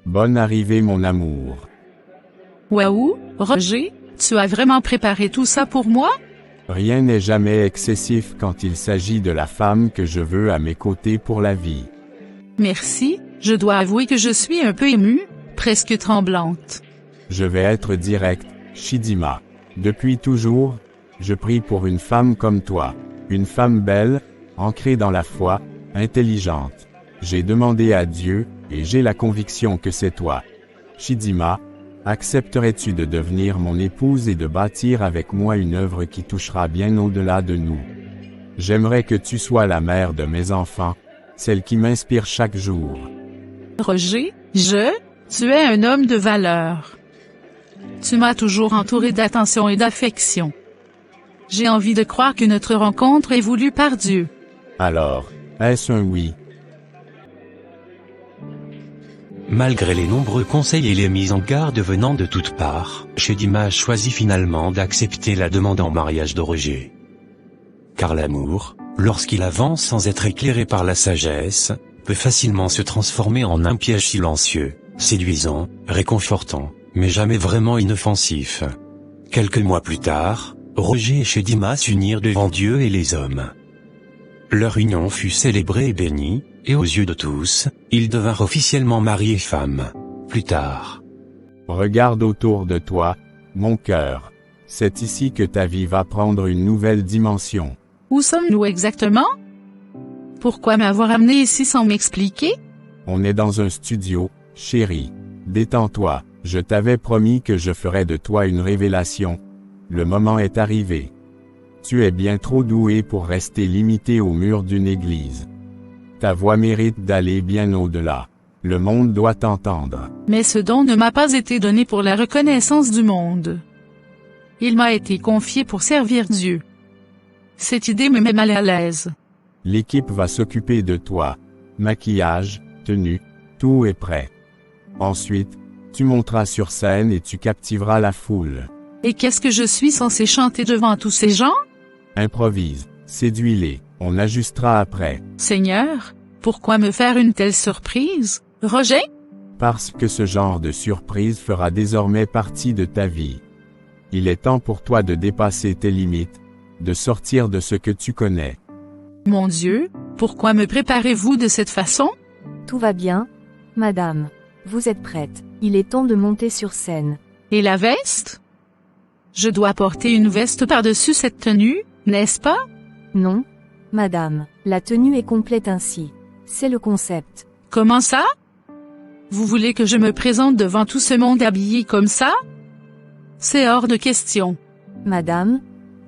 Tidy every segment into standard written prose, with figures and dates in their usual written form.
Bonne arrivée mon amour. Waouh, Roger, tu as vraiment préparé tout ça pour moi? Rien n'est jamais excessif quand il s'agit de la femme que je veux à mes côtés pour la vie. Merci, je dois avouer que je suis un peu émue, presque tremblante. Je vais être direct, Chidima. Depuis toujours, je prie pour une femme comme toi. Une femme belle, ancrée dans la foi, intelligente. J'ai demandé à Dieu, et j'ai la conviction que c'est toi. Chidima, accepterais-tu de devenir mon épouse et de bâtir avec moi une œuvre qui touchera bien au-delà de nous? J'aimerais que tu sois la mère de mes enfants, celle qui m'inspire chaque jour. Roger, tu es un homme de valeur. Tu m'as toujours entouré d'attention et d'affection. J'ai envie de croire que notre rencontre est voulue par Dieu. Alors, est-ce un oui? Malgré les nombreux conseils et les mises en garde venant de toutes parts, Chidima choisit finalement d'accepter la demande en mariage de Roger. Car l'amour, lorsqu'il avance sans être éclairé par la sagesse, peut facilement se transformer en un piège silencieux, séduisant, réconfortant, mais jamais vraiment inoffensif. Quelques mois plus tard, Roger et Chidima s'unirent devant Dieu et les hommes. Leur union fut célébrée et bénie, et aux yeux de tous, ils devinrent officiellement mari et femme. Plus tard. Regarde autour de toi, mon cœur. C'est ici que ta vie va prendre une nouvelle dimension. Où sommes-nous exactement? Pourquoi m'avoir amené ici sans m'expliquer? On est dans un studio, chérie. Détends-toi, je t'avais promis que je ferais de toi une révélation. Le moment est arrivé. Tu es bien trop doué pour rester limité aux murs d'une église. Ta voix mérite d'aller bien au-delà. Le monde doit t'entendre. Mais ce don ne m'a pas été donné pour la reconnaissance du monde. Il m'a été confié pour servir Dieu. Cette idée me met mal à l'aise. L'équipe va s'occuper de toi. Maquillage, tenue, tout est prêt. Ensuite, tu monteras sur scène et tu captiveras la foule. Et qu'est-ce que je suis censé chanter devant tous ces gens? Improvise, séduis-les, on ajustera après. Seigneur, pourquoi me faire une telle surprise, Roger? Parce que ce genre de surprise fera désormais partie de ta vie. Il est temps pour toi de dépasser tes limites, de sortir de ce que tu connais. Mon Dieu, pourquoi me préparez-vous de cette façon? Tout va bien, madame. Vous êtes prête. Il est temps de monter sur scène. Et la veste? Je dois porter une veste par-dessus cette tenue, n'est-ce pas? Non, madame. La tenue est complète ainsi. C'est le concept. Comment ça? Vous voulez que je me présente devant tout ce monde habillé comme ça? C'est hors de question. Madame,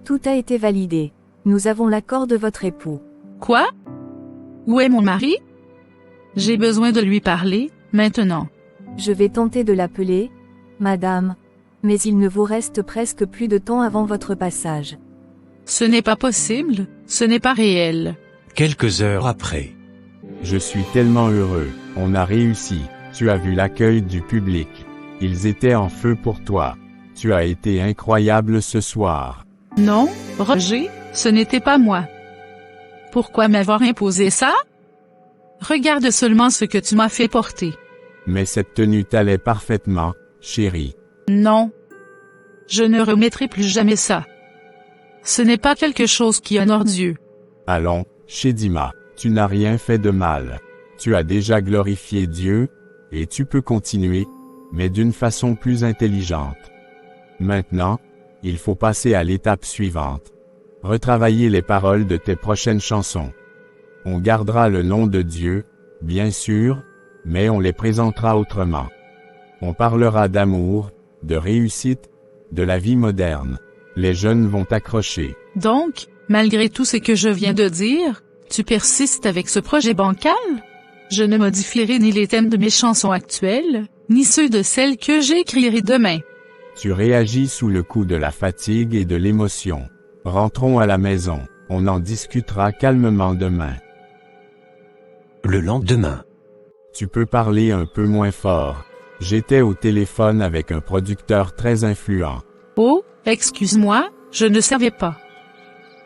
tout a été validé. Nous avons l'accord de votre époux. Quoi? Où est mon mari? J'ai besoin de lui parler, maintenant. Je vais tenter de l'appeler, madame, mais il ne vous reste presque plus de temps avant votre passage. Ce n'est pas possible, ce n'est pas réel. Quelques heures après. Je suis tellement heureux, on a réussi. Tu as vu l'accueil du public. Ils étaient en feu pour toi. Tu as été incroyable ce soir. Non, Roger, ce n'était pas moi. Pourquoi m'avoir imposé ça? Regarde seulement ce que tu m'as fait porter. Mais cette tenue t'allait parfaitement, chérie. Non. Je ne remettrai plus jamais ça. Ce n'est pas quelque chose qui honore Dieu. Allons, Chidima, tu n'as rien fait de mal. Tu as déjà glorifié Dieu, et tu peux continuer, mais d'une façon plus intelligente. Maintenant, il faut passer à l'étape suivante. Retravailler les paroles de tes prochaines chansons. On gardera le nom de Dieu, bien sûr, mais on les présentera autrement. On parlera d'amour, de réussite, de la vie moderne. Les jeunes vont accrocher. Donc, malgré tout ce que je viens de dire, tu persistes avec ce projet bancal? Je ne modifierai ni les thèmes de mes chansons actuelles, ni ceux de celles que j'écrirai demain. Tu réagis sous le coup de la fatigue et de l'émotion. Rentrons à la maison, on en discutera calmement demain. Le lendemain. Tu peux parler un peu moins fort. J'étais au téléphone avec un producteur très influent. Oh, excuse-moi, je ne savais pas.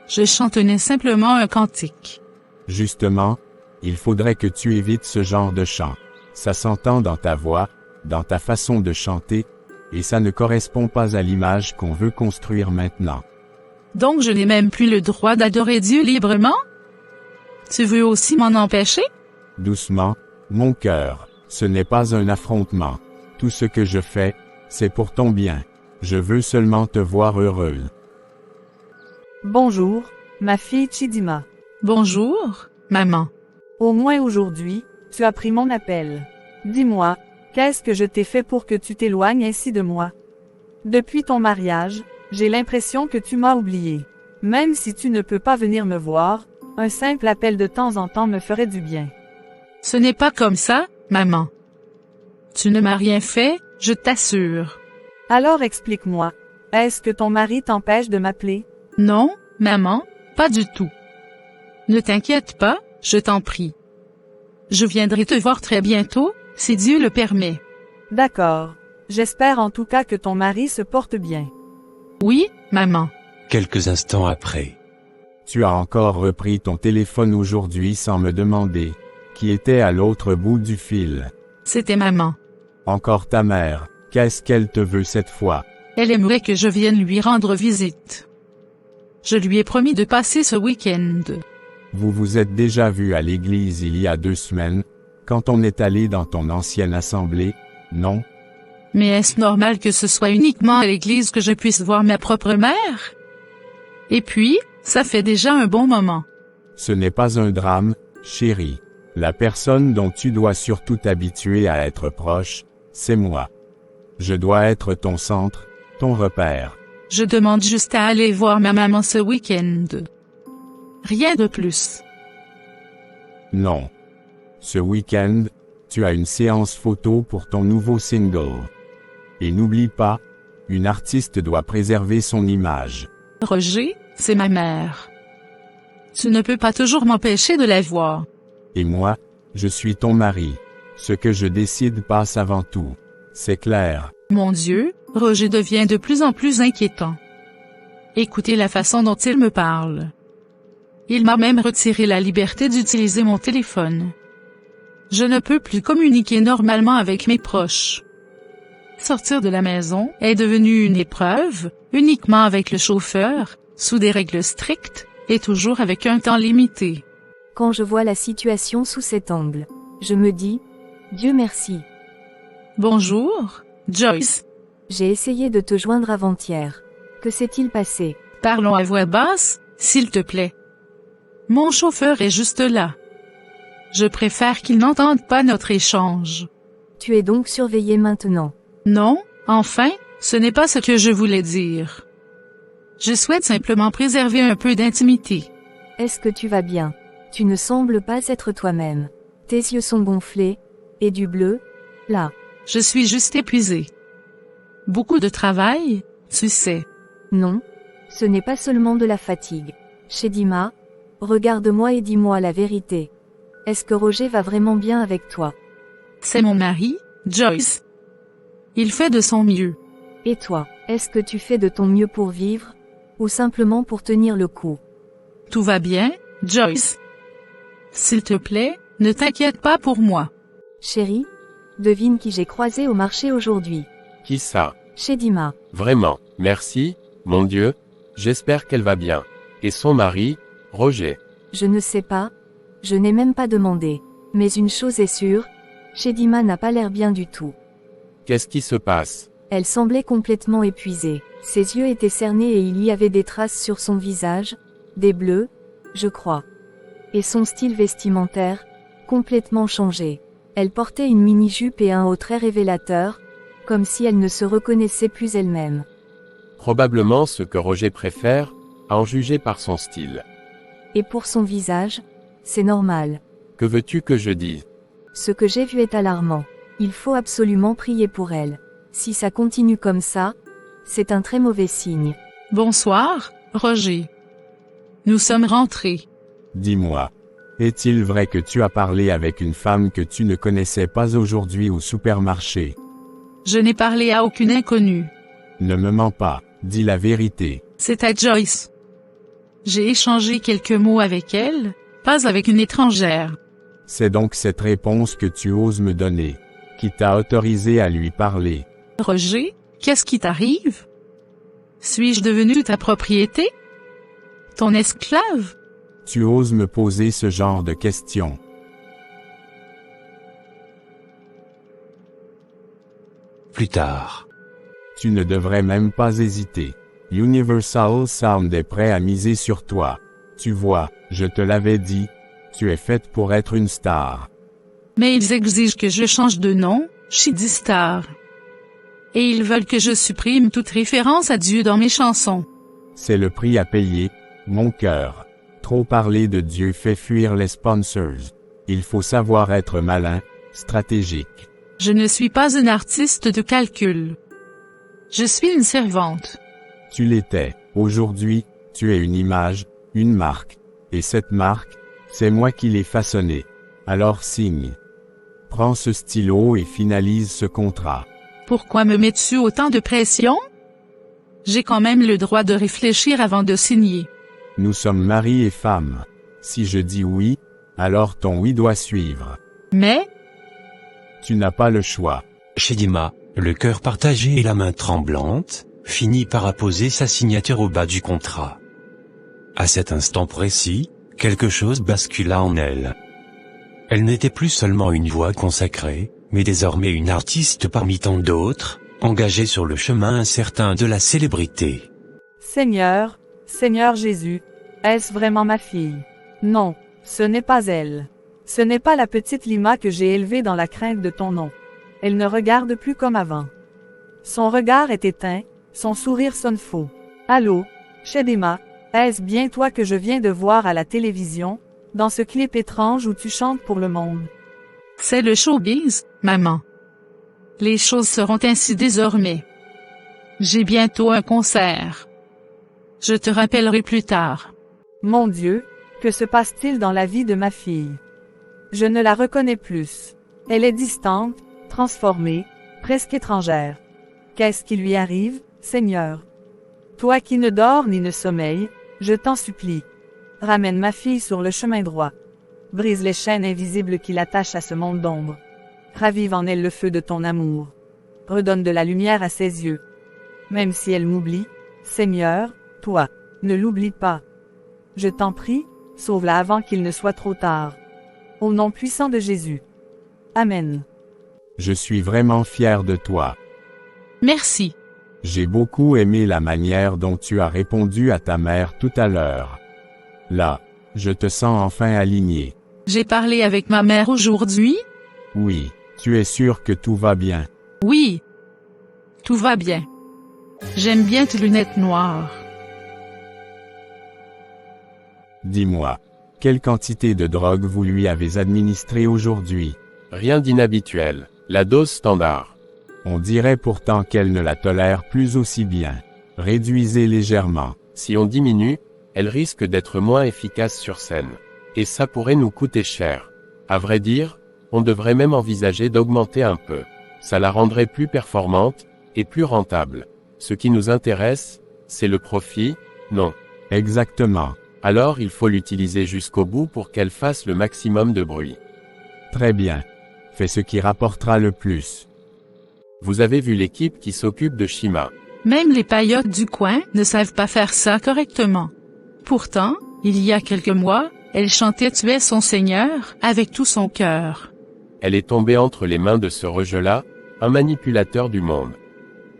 Je chantonnais simplement un cantique. Justement, il faudrait que tu évites ce genre de chant. Ça s'entend dans ta voix, dans ta façon de chanter, et ça ne correspond pas à l'image qu'on veut construire maintenant. Donc je n'ai même plus le droit d'adorer Dieu librement? Tu veux aussi m'en empêcher? Doucement, mon cœur, ce n'est pas un affrontement. Tout ce que je fais, c'est pour ton bien. Je veux seulement te voir heureuse. Bonjour, ma fille Chidima. Bonjour, maman. Au moins aujourd'hui, tu as pris mon appel. Dis-moi, qu'est-ce que je t'ai fait pour que tu t'éloignes ainsi de moi? Depuis ton mariage, j'ai l'impression que tu m'as oublié. Même si tu ne peux pas venir me voir, un simple appel de temps en temps me ferait du bien. Ce n'est pas comme ça, maman. Tu ne m'as rien fait, je t'assure. Alors explique-moi, est-ce que ton mari t'empêche de m'appeler? Non, maman, pas du tout. Ne t'inquiète pas, je t'en prie. Je viendrai te voir très bientôt, si Dieu le permet. D'accord. J'espère en tout cas que ton mari se porte bien. Oui, maman. Quelques instants après. Tu as encore repris ton téléphone aujourd'hui sans me demander qui était à l'autre bout du fil. C'était maman. Encore ta mère, qu'est-ce qu'elle te veut cette fois? Elle aimerait que je vienne lui rendre visite. Je lui ai promis de passer ce week-end. Vous vous êtes déjà vu à l'église il y a 2 semaines, quand on est allé dans ton ancienne assemblée, non? Mais est-ce normal que ce soit uniquement à l'église que je puisse voir ma propre mère? Et puis, ça fait déjà un bon moment. Ce n'est pas un drame, chérie. La personne dont tu dois surtout t'habituer à être proche, c'est moi. Je dois être ton centre, ton repère. Je demande juste à aller voir ma maman ce week-end. Rien de plus. Non. Ce week-end, tu as une séance photo pour ton nouveau single. Et n'oublie pas, une artiste doit préserver son image. Roger, c'est ma mère. Tu ne peux pas toujours m'empêcher de la voir. Et moi, je suis ton mari. Ce que je décide passe avant tout. C'est clair. Mon Dieu, Roger devient de plus en plus inquiétant. Écoutez la façon dont il me parle. Il m'a même retiré la liberté d'utiliser mon téléphone. Je ne peux plus communiquer normalement avec mes proches. Sortir de la maison est devenu une épreuve, uniquement avec le chauffeur, sous des règles strictes, et toujours avec un temps limité. Quand je vois la situation sous cet angle, je me dis, Dieu merci. Bonjour, Joyce. J'ai essayé de te joindre avant-hier. Que s'est-il passé? Parlons à voix basse, s'il te plaît. Mon chauffeur est juste là. Je préfère qu'il n'entende pas notre échange. Tu es donc surveillé maintenant. Non, enfin, ce n'est pas ce que je voulais dire. Je souhaite simplement préserver un peu d'intimité. Est-ce que tu vas bien? Tu ne sembles pas être toi-même. Tes yeux sont gonflés, et du bleu, là. Je suis juste épuisée. Beaucoup de travail, tu sais. Non, ce n'est pas seulement de la fatigue. Chedima, regarde-moi et dis-moi la vérité. Est-ce que Roger va vraiment bien avec toi? C'est mon mari, Joyce. Il fait de son mieux. Et toi, est-ce que tu fais de ton mieux pour vivre? Ou simplement pour tenir le coup? Tout va bien, Joyce. S'il te plaît, ne t'inquiète pas pour moi. Chérie, devine qui j'ai croisé au marché aujourd'hui. Qui ça? Chedima. Vraiment, merci, mon Dieu, j'espère qu'elle va bien. Et son mari, Roger? Je ne sais pas. Je n'ai même pas demandé. Mais une chose est sûre, Chedima n'a pas l'air bien du tout. Qu'est-ce qui se passe? Elle semblait complètement épuisée. Ses yeux étaient cernés et il y avait des traces sur son visage, des bleus, je crois. Et son style vestimentaire, complètement changé. Elle portait une mini-jupe et un haut très révélateur, comme si elle ne se reconnaissait plus elle-même. Probablement ce que Roger préfère, à en juger par son style. Et pour son visage, c'est normal. Que veux-tu que je dise? Ce que j'ai vu est alarmant. Il faut absolument prier pour elle. Si ça continue comme ça, c'est un très mauvais signe. Bonsoir, Roger. Nous sommes rentrés. Dis-moi, est-il vrai que tu as parlé avec une femme que tu ne connaissais pas aujourd'hui au supermarché? Je n'ai parlé à aucune inconnue. Ne me mens pas, dis la vérité. C'était Joyce. J'ai échangé quelques mots avec elle, pas avec une étrangère. C'est donc cette réponse que tu oses me donner. qui t'a autorisé à lui parler? Roger, qu'est-ce qui t'arrive? Suis-je devenu ta propriété? Ton esclave? Tu oses me poser ce genre de questions? Plus tard. Tu ne devrais même pas hésiter. Universal Sound est prêt à miser sur toi. Tu vois, je te l'avais dit, tu es faite pour être une star. Mais ils exigent que je change de nom, Shidi Star. Et ils veulent que je supprime toute référence à Dieu dans mes chansons. C'est le prix à payer, mon cœur. Trop parler de Dieu fait fuir les sponsors. Il faut savoir être malin, stratégique. Je ne suis pas une artiste de calcul. Je suis une servante. Tu l'étais. Aujourd'hui, tu es une image, une marque. Et cette marque, c'est moi qui l'ai façonnée. Alors signe. Prends ce stylo et finalise ce contrat. Pourquoi me mets-tu autant de pression? J'ai quand même le droit de réfléchir avant de signer. Nous sommes mari et femme. Si je dis oui, alors ton oui doit suivre. Mais, Tu n'as pas le choix. Chedima, le cœur partagé et la main tremblante, finit par apposer sa signature au bas du contrat. À cet instant précis, quelque chose bascula en elle. Elle n'était plus seulement une voix consacrée, mais désormais une artiste parmi tant d'autres, engagée sur le chemin incertain de la célébrité. Seigneur, Seigneur Jésus, est-ce vraiment ma fille? Non, ce n'est pas elle. Ce n'est pas la petite Lima que j'ai élevée dans la crainte de ton nom. Elle ne regarde plus comme avant. Son regard est éteint, son sourire sonne faux. Allô, Chedima, est-ce bien toi que je viens de voir à la télévision, dans ce clip étrange où tu chantes pour le monde? c'est le showbiz, maman. Les choses seront ainsi désormais. J'ai bientôt un concert. Je te rappellerai plus tard. Mon Dieu, que se passe-t-il dans la vie de ma fille? Je ne la reconnais plus. Elle est distante, transformée, presque étrangère. Qu'est-ce qui lui arrive, Seigneur? Toi qui ne dors ni ne sommeilles, je t'en supplie. Ramène ma fille sur le chemin droit. Brise les chaînes invisibles qui l'attachent à ce monde d'ombre. Ravive en elle le feu de ton amour. Redonne de la lumière à ses yeux. Même si elle m'oublie, Seigneur, toi, ne l'oublie pas. Je t'en prie, sauve-la avant qu'il ne soit trop tard. Au nom puissant de Jésus. Amen. Je suis vraiment fier de toi. Merci. J'ai beaucoup aimé la manière dont tu as répondu à ta mère tout à l'heure. Là, je te sens enfin aligné. J'ai parlé avec ma mère aujourd'hui? Oui, tu es sûr que tout va bien. Oui. Tout va bien. J'aime bien tes lunettes noires. Dis-moi, quelle quantité de drogue vous lui avez administrée aujourd'hui? Rien d'inhabituel. La dose standard. On dirait pourtant qu'elle ne la tolère plus aussi bien. Réduisez légèrement. Si on diminue, elle risque d'être moins efficace sur scène. Et ça pourrait nous coûter cher. À vrai dire, on devrait même envisager d'augmenter un peu. Ça la rendrait plus performante, et plus rentable. Ce qui nous intéresse, c'est le profit, non. Exactement. Alors il faut l'utiliser jusqu'au bout pour qu'elle fasse le maximum de bruit. Très bien. Fais ce qui rapportera le plus. Vous avez vu l'équipe qui s'occupe de Shima. Même les paillotes du coin ne savent pas faire ça correctement. Pourtant, il y a quelques mois, elle chantait Tu es son Seigneur avec tout son cœur. Elle est tombée entre les mains de ce rejet-là, un manipulateur du monde.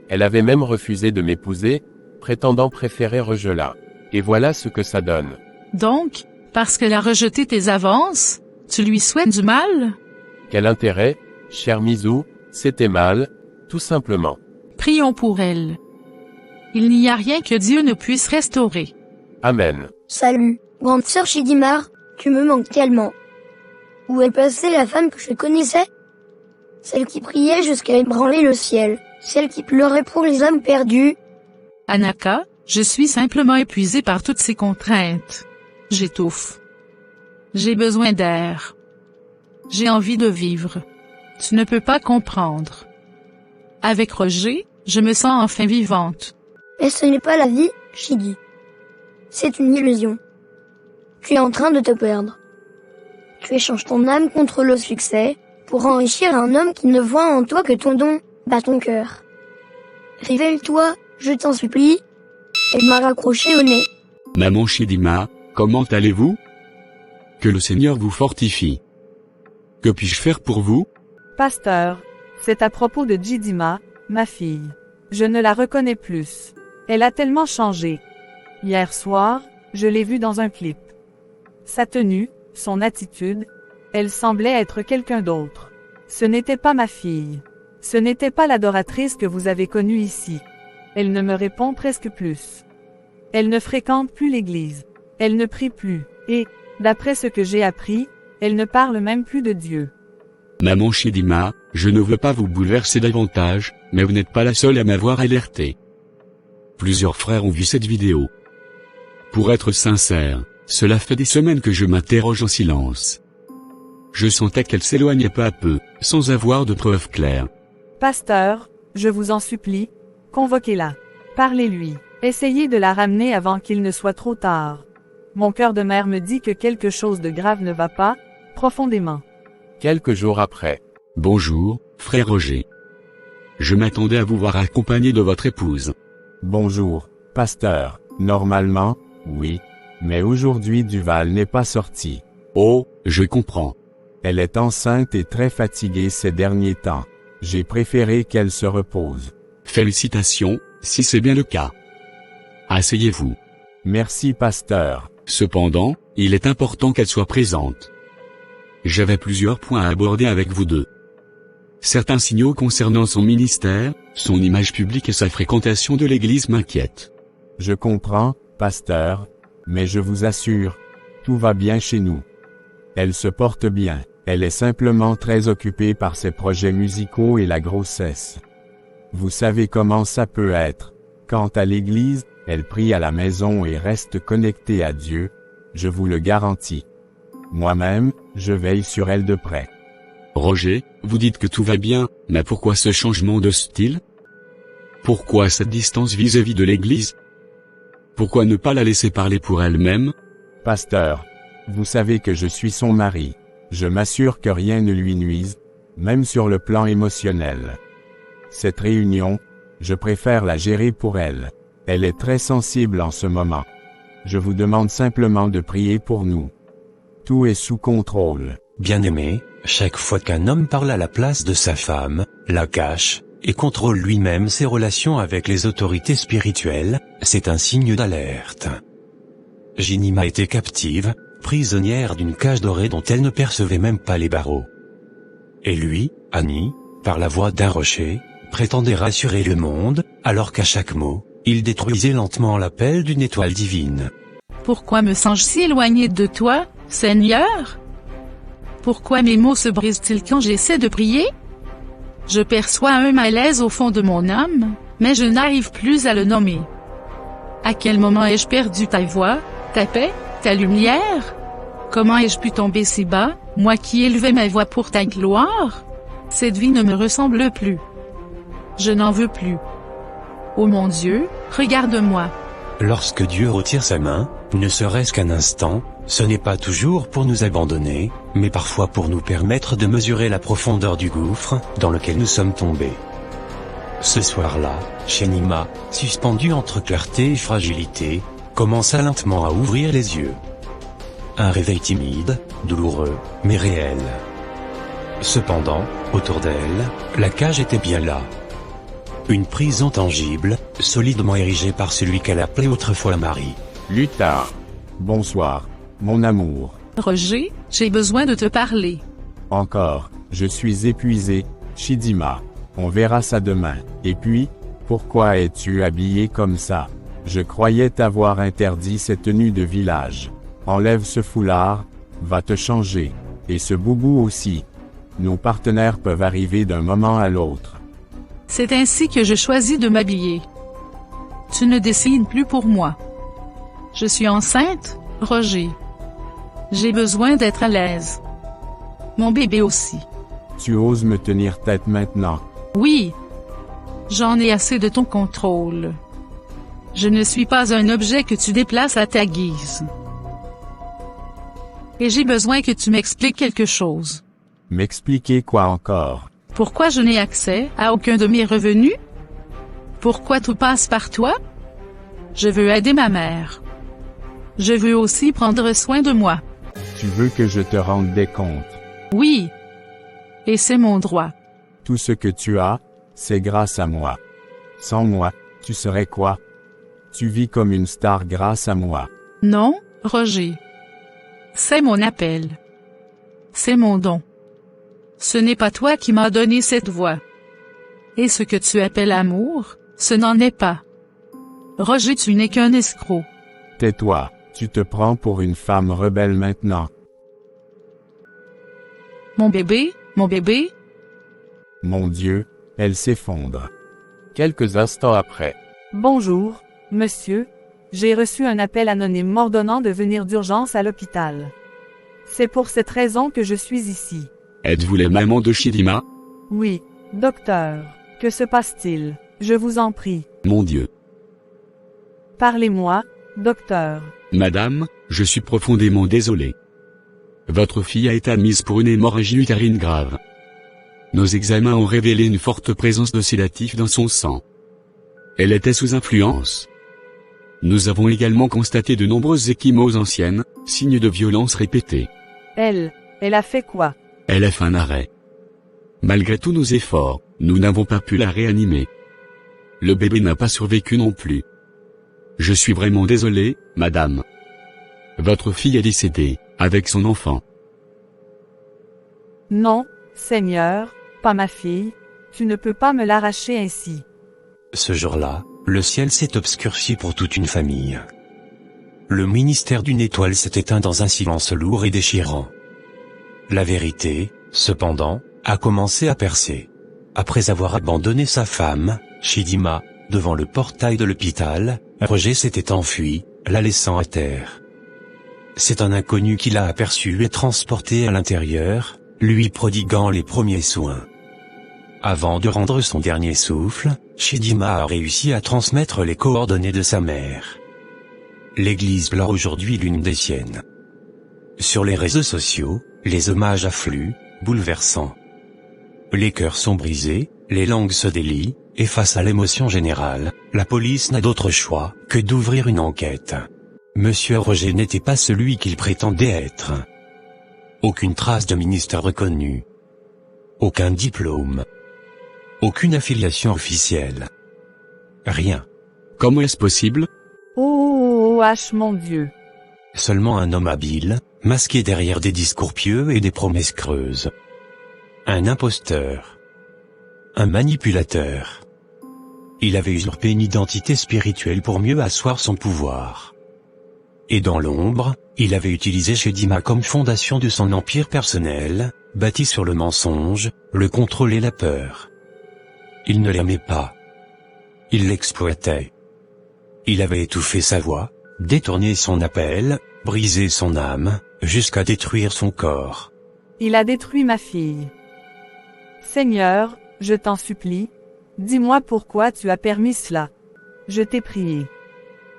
Elle avait même refusé de m'épouser, prétendant préférer rejet-là. Et voilà ce que ça donne. Donc, parce qu'elle a rejeté tes avances, tu lui souhaites du mal? Quel intérêt, cher Mizu, c'était mal, tout simplement. Prions pour elle. Il n'y a rien que Dieu ne puisse restaurer. Amen. Salut, grande sœur Chidimar, tu me manques tellement. Où est passée la femme que je connaissais? Celle qui priait jusqu'à ébranler le ciel, celle qui pleurait pour les âmes perdues. Anaka, je suis simplement épuisée par toutes ces contraintes. J'étouffe. J'ai besoin d'air. J'ai envie de vivre. Tu ne peux pas comprendre. Avec Roger, je me sens enfin vivante. Mais ce n'est pas la vie, Chidi. C'est une illusion. Tu es en train de te perdre. Tu échanges ton âme contre le succès, pour enrichir un homme qui ne voit en toi que ton don, bat ton cœur. Révèle-toi, je t'en supplie. Elle m'a raccroché au nez. Maman Chidima, comment allez-vous? Que le Seigneur vous fortifie. Que puis-je faire pour vous? Pasteur, c'est à propos de Chidima, ma fille. Je ne la reconnais plus. Elle a tellement changé. Hier soir, je l'ai vue dans un clip. Sa tenue, son attitude, elle semblait être quelqu'un d'autre. Ce n'était pas ma fille. Ce n'était pas l'adoratrice que vous avez connue ici. Elle ne me répond presque plus. Elle ne fréquente plus l'église. Elle ne prie plus. Et, d'après ce que j'ai appris, elle ne parle même plus de Dieu. Maman Chidima, je ne veux pas vous bouleverser davantage, mais vous n'êtes pas la seule à m'avoir alerté. Plusieurs frères ont vu cette vidéo. Pour être sincère, cela fait des semaines que je m'interroge en silence. Je sentais qu'elle s'éloignait peu à peu, sans avoir de preuves claires. Pasteur, je vous en supplie, convoquez-la. Parlez-lui. Essayez de la ramener avant qu'il ne soit trop tard. Mon cœur de mère me dit que quelque chose de grave ne va pas, profondément. Quelques jours après. Bonjour, frère Roger. Je m'attendais à vous voir accompagné de votre épouse. Bonjour, pasteur. Normalement, oui. Mais aujourd'hui Duval n'est pas sorti. Oh, je comprends. Elle est enceinte et très fatiguée ces derniers temps. J'ai préféré qu'elle se repose. Félicitations, si c'est bien le cas. Asseyez-vous. Merci pasteur. Cependant, il est important qu'elle soit présente. J'avais plusieurs points à aborder avec vous deux. Certains signaux concernant son ministère, son image publique et sa fréquentation de l'église m'inquiètent. Je comprends, pasteur, mais je vous assure, tout va bien chez nous. Elle se porte bien, elle est simplement très occupée par ses projets musicaux et la grossesse. Vous savez comment ça peut être. Quant à l'église, elle prie à la maison et reste connectée à Dieu, je vous le garantis. Moi-même, je veille sur elle de près. Roger, vous dites que tout va bien, mais pourquoi ce changement de style? Pourquoi cette distance vis-à-vis de l'église? Pourquoi ne pas la laisser parler pour elle-même? Pasteur, vous savez que je suis son mari. Je m'assure que rien ne lui nuise, même sur le plan émotionnel. Cette réunion, je préfère la gérer pour elle. Elle est très sensible en ce moment. Je vous demande simplement de prier pour nous. Tout est sous contrôle. Bien-aimé, chaque fois qu'un homme parle à la place de sa femme, la cache, et contrôle lui-même ses relations avec les autorités spirituelles, c'est un signe d'alerte. Chidima était captive, prisonnière d'une cage dorée dont elle ne percevait même pas les barreaux. Et lui, Annie, par la voix d'un rocher, prétendait rassurer le monde, alors qu'à chaque mot, il détruisait lentement l'appel d'une étoile divine. Pourquoi me sens-je si éloigné de toi, Seigneur? Pourquoi mes mots se brisent-ils quand j'essaie de prier? Je perçois un malaise au fond de mon âme, mais je n'arrive plus à le nommer. À quel moment ai-je perdu ta voix, ta paix, ta lumière? Comment ai-je pu tomber si bas, moi qui élevais ma voix pour ta gloire? Cette vie ne me ressemble plus. Je n'en veux plus. Ô mon Dieu, regarde-moi. Lorsque Dieu retire sa main, ne serait-ce qu'un instant, ce n'est pas toujours pour nous abandonner, mais parfois pour nous permettre de mesurer la profondeur du gouffre dans lequel nous sommes tombés. Ce soir-là, Chidima, suspendue entre clarté et fragilité, commença lentement à ouvrir les yeux. Un réveil timide, douloureux, mais réel. Cependant, autour d'elle, la cage était bien là. Une prison tangible, solidement érigée par celui qu'elle appelait autrefois Marie. Luthard. Bonsoir, mon amour. Roger, j'ai besoin de te parler. Encore, je suis épuisé, Chidima. On verra ça demain. Et puis, pourquoi es-tu habillé comme ça? Je croyais t'avoir interdit cette tenue de village. Enlève ce foulard, va te changer. Et ce boubou aussi. Nos partenaires peuvent arriver d'un moment à l'autre. C'est ainsi que je choisis de m'habiller. Tu ne décides plus pour moi. Je suis enceinte, Roger. J'ai besoin d'être à l'aise. Mon bébé aussi. Tu oses me tenir tête maintenant. Oui. J'en ai assez de ton contrôle. Je ne suis pas un objet que tu déplaces à ta guise. Et j'ai besoin que tu m'expliques quelque chose. M'expliquer quoi encore? Pourquoi je n'ai accès à aucun de mes revenus? Pourquoi tout passe par toi? Je veux aider ma mère. Je veux aussi prendre soin de moi. Tu veux que je te rende des comptes? Oui. Et c'est mon droit. Tout ce que tu as, c'est grâce à moi. Sans moi, tu serais quoi? Tu vis comme une star grâce à moi. Non, Roger. C'est mon appel. C'est mon don. Ce n'est pas toi qui m'as donné cette voix. Et ce que tu appelles amour, ce n'en est pas. Roger, tu n'es qu'un escroc. Tais-toi, tu te prends pour une femme rebelle maintenant. Mon bébé, mon bébé? Mon Dieu, elle s'effondre. Quelques instants après. Bonjour, monsieur. J'ai reçu un appel anonyme m'ordonnant de venir d'urgence à l'hôpital. C'est pour cette raison que je suis ici. Êtes-vous la maman de Chidima? Oui, docteur. Que se passe-t-il? Je vous en prie. Mon Dieu. Parlez-moi, docteur. Madame, je suis profondément désolé. Votre fille a été admise pour une hémorragie utérine grave. Nos examens ont révélé une forte présence de sédatifs dans son sang. Elle était sous influence. Nous avons également constaté de nombreuses ecchymoses anciennes, signes de violence répétés. Elle a fait quoi? Elle a fait un arrêt. Malgré tous nos efforts, nous n'avons pas pu la réanimer. Le bébé n'a pas survécu non plus. Je suis vraiment désolé, madame. Votre fille est décédée, avec son enfant. Non, Seigneur, pas ma fille. Tu ne peux pas me l'arracher ainsi. Ce jour-là, le ciel s'est obscurci pour toute une famille. Le ministère d'une étoile s'est éteint dans un silence lourd et déchirant. La vérité, cependant, a commencé à percer. Après avoir abandonné sa femme, Chidima, devant le portail de l'hôpital, Roger s'était enfui, la laissant à terre. C'est un inconnu qui l'a aperçu et transporté à l'intérieur, lui prodiguant les premiers soins. Avant de rendre son dernier souffle, Chidima a réussi à transmettre les coordonnées de sa mère. L'église pleure aujourd'hui l'une des siennes. Sur les réseaux sociaux, les hommages affluent, bouleversants. Les cœurs sont brisés, les langues se délient, et face à l'émotion générale, la police n'a d'autre choix que d'ouvrir une enquête. Monsieur Roger n'était pas celui qu'il prétendait être. Aucune trace de ministère reconnu. Aucun diplôme. Aucune affiliation officielle. Rien. Comment est-ce possible? Oh, mon Dieu. Seulement un homme habile, masqué derrière des discours pieux et des promesses creuses. Un imposteur. Un manipulateur. Il avait usurpé une identité spirituelle pour mieux asseoir son pouvoir. Et dans l'ombre, il avait utilisé Chidima comme fondation de son empire personnel, bâti sur le mensonge, le contrôle et la peur. Il ne l'aimait pas. Il l'exploitait. Il avait étouffé sa voix, détourné son appel, brisé son âme, jusqu'à détruire son corps. Il a détruit ma fille. Seigneur, je t'en supplie, dis-moi pourquoi tu as permis cela. Je t'ai prié.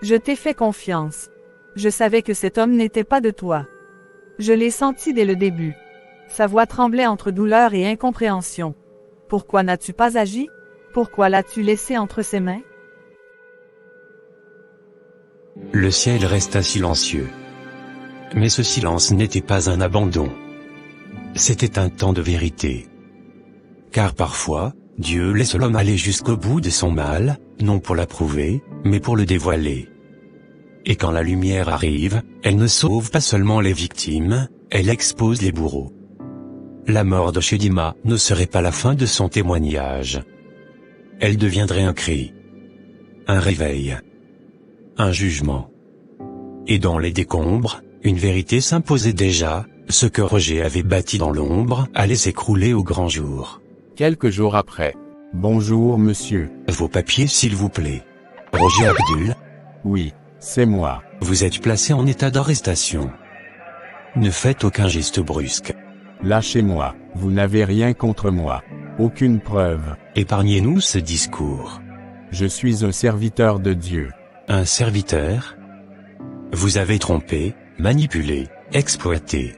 Je t'ai fait confiance. Je savais que cet homme n'était pas de toi. Je l'ai senti dès le début. Sa voix tremblait entre douleur et incompréhension. Pourquoi n'as-tu pas agi? Pourquoi l'as-tu laissé entre ses mains? Le ciel resta silencieux. Mais ce silence n'était pas un abandon. C'était un temps de vérité. Car parfois, Dieu laisse l'homme aller jusqu'au bout de son mal, non pour l'approuver, mais pour le dévoiler. Et quand la lumière arrive, elle ne sauve pas seulement les victimes, elle expose les bourreaux. La mort de Chidima ne serait pas la fin de son témoignage. Elle deviendrait un cri. Un réveil. Un jugement. Et dans les décombres, une vérité s'imposait déjà, ce que Roger avait bâti dans l'ombre allait s'écrouler au grand jour. Quelques jours après. Bonjour monsieur. Vos papiers s'il vous plaît. Roger Abdul. Oui, c'est moi. Vous êtes placé en état d'arrestation. Ne faites aucun geste brusque. Lâchez-moi, vous n'avez rien contre moi. Aucune preuve. Épargnez-nous ce discours. Je suis un serviteur de Dieu. Un serviteur? Vous avez trompé, manipulé, exploité.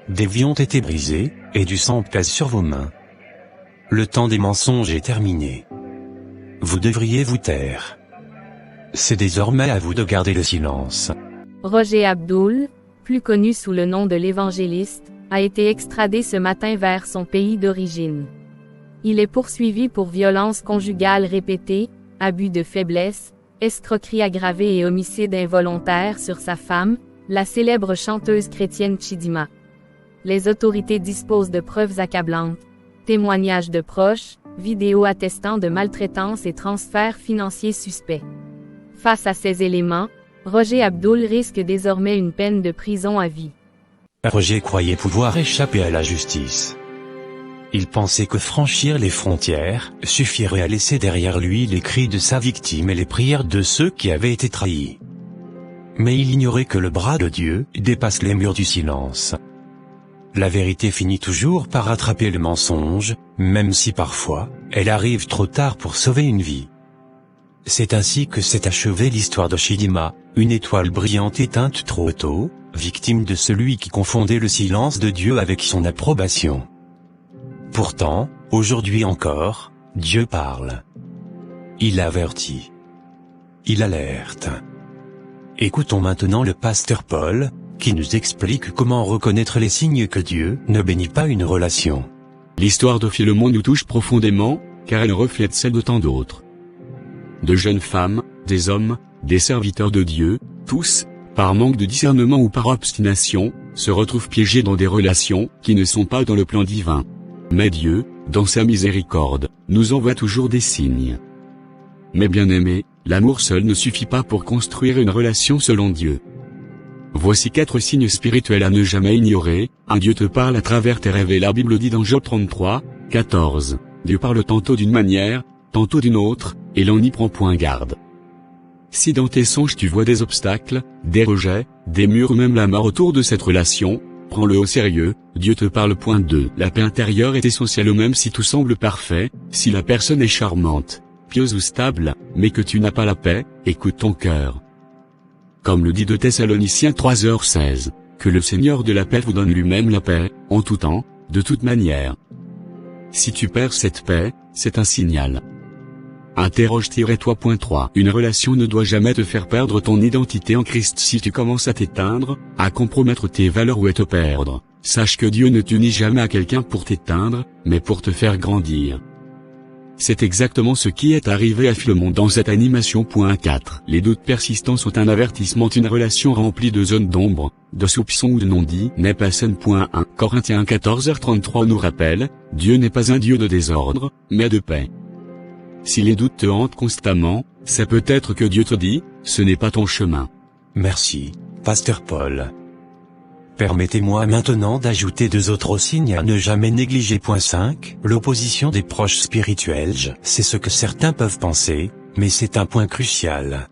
des vies ont été brisées, et du sang pèse sur vos mains. Le temps des mensonges est terminé. Vous devriez vous taire. C'est désormais à vous de garder le silence. Roger Abdul, plus connu sous le nom de l'évangéliste, a été extradé ce matin vers son pays d'origine. Il est poursuivi pour violences conjugales répétées, abus de faiblesse, escroquerie aggravée et homicide involontaire sur sa femme, la célèbre chanteuse chrétienne Chidima. Les autorités disposent de preuves accablantes, témoignages de proches, vidéos attestant de maltraitance et transferts financiers suspects. Face à ces éléments, Roger Abdul risque désormais une peine de prison à vie. Roger croyait pouvoir échapper à la justice. Il pensait que franchir les frontières suffirait à laisser derrière lui les cris de sa victime et les prières de ceux qui avaient été trahis. Mais il ignorait que le bras de Dieu dépasse les murs du silence. La vérité finit toujours par rattraper le mensonge, même si parfois, elle arrive trop tard pour sauver une vie. C'est ainsi que s'est achevée l'histoire de Chidima, une étoile brillante éteinte trop tôt, victime de celui qui confondait le silence de Dieu avec son approbation. Pourtant, aujourd'hui encore, Dieu parle. Il avertit. Il alerte. Écoutons maintenant le pasteur Paul, qui nous explique comment reconnaître les signes que Dieu ne bénit pas une relation. L'histoire de Philémon nous touche profondément, car elle reflète celle de tant d'autres. De jeunes femmes, des hommes, des serviteurs de Dieu, tous, par manque de discernement ou par obstination, se retrouvent piégés dans des relations qui ne sont pas dans le plan divin. Mais Dieu, dans sa miséricorde, nous envoie toujours des signes. Mais bien-aimés, l'amour seul ne suffit pas pour construire une relation selon Dieu. Voici 4 signes spirituels à ne jamais ignorer. Un Dieu te parle à travers tes rêves et la Bible dit dans Job 33, 14. Dieu parle tantôt d'une manière, tantôt d'une autre, et l'on n'y prend point garde. Si dans tes songes tu vois des obstacles, des rejets, des murs ou même la mort autour de cette relation, prends-le au sérieux, Dieu te parle. Point 2. La paix intérieure est essentielle même si tout semble parfait, si la personne est charmante, pieuse ou stable, mais que tu n'as pas la paix, écoute ton cœur. Comme le dit 2 Thessaloniciens 3h16, que le Seigneur de la paix vous donne lui-même la paix, en tout temps, de toute manière. Si tu perds cette paix, c'est un signal. Interroge-toi. Point 3. Une relation ne doit jamais te faire perdre ton identité en Christ. Si tu commences à t'éteindre, à compromettre tes valeurs ou à te perdre, sache que Dieu ne t'unit jamais à quelqu'un pour t'éteindre, mais pour te faire grandir. C'est exactement ce qui est arrivé à Philémon dans cette animation. Point 4. Les doutes persistants sont un avertissement. Une relation remplie de zones d'ombre, de soupçons ou de non-dits n'est pas saine. Point 1. Corinthiens 14h33 nous rappelle, Dieu n'est pas un Dieu de désordre, mais de paix. Si les doutes te hantent constamment, c'est peut-être que Dieu te dit, ce n'est pas ton chemin. Merci, pasteur Paul. Permettez-moi maintenant d'ajouter 2 autres signes à ne jamais négliger. Point 5. L'opposition des proches spirituels. C'est ce que certains peuvent penser, mais c'est un point crucial.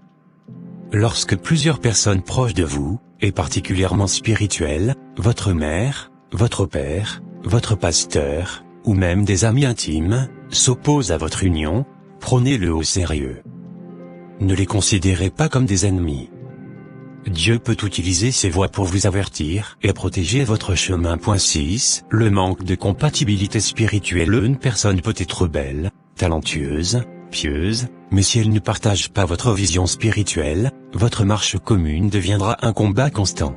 Lorsque plusieurs personnes proches de vous, et particulièrement spirituelles, votre mère, votre père, votre pasteur, ou même des amis intimes, s'opposent à votre union, prenez-le au sérieux. Ne les considérez pas comme des ennemis. Dieu peut utiliser ces voies pour vous avertir et protéger votre chemin. Point 6. Le manque de compatibilité spirituelle. Une personne peut être belle, talentueuse, pieuse, mais si elle ne partage pas votre vision spirituelle, votre marche commune deviendra un combat constant.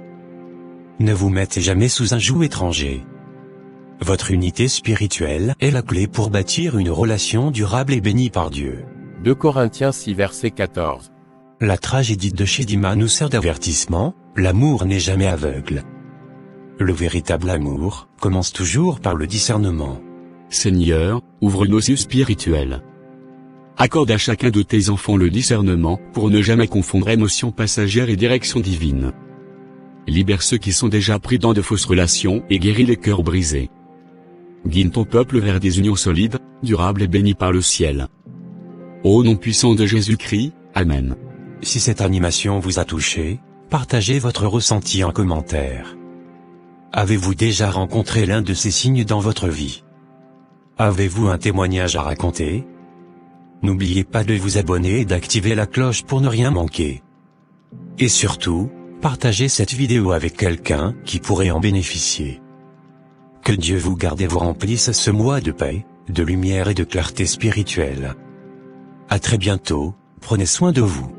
Ne vous mettez jamais sous un joug étranger. Votre unité spirituelle est la clé pour bâtir une relation durable et bénie par Dieu. 2 Corinthiens 6 verset 14. La tragédie de Chidima nous sert d'avertissement, l'amour n'est jamais aveugle. Le véritable amour commence toujours par le discernement. Seigneur, ouvre nos yeux spirituels. Accorde à chacun de tes enfants le discernement pour ne jamais confondre émotion passagère et direction divine. Libère ceux qui sont déjà pris dans de fausses relations et guéris les cœurs brisés. Guide ton peuple vers des unions solides, durables et bénies par le ciel. Au nom puissant de Jésus-Christ, Amen. Si cette animation vous a touché, partagez votre ressenti en commentaire. Avez-vous déjà rencontré l'un de ces signes dans votre vie? Avez-vous un témoignage à raconter? N'oubliez pas de vous abonner et d'activer la cloche pour ne rien manquer. Et surtout, partagez cette vidéo avec quelqu'un qui pourrait en bénéficier. Que Dieu vous garde et vous remplisse ce mois de paix, de lumière et de clarté spirituelle. À très bientôt, prenez soin de vous.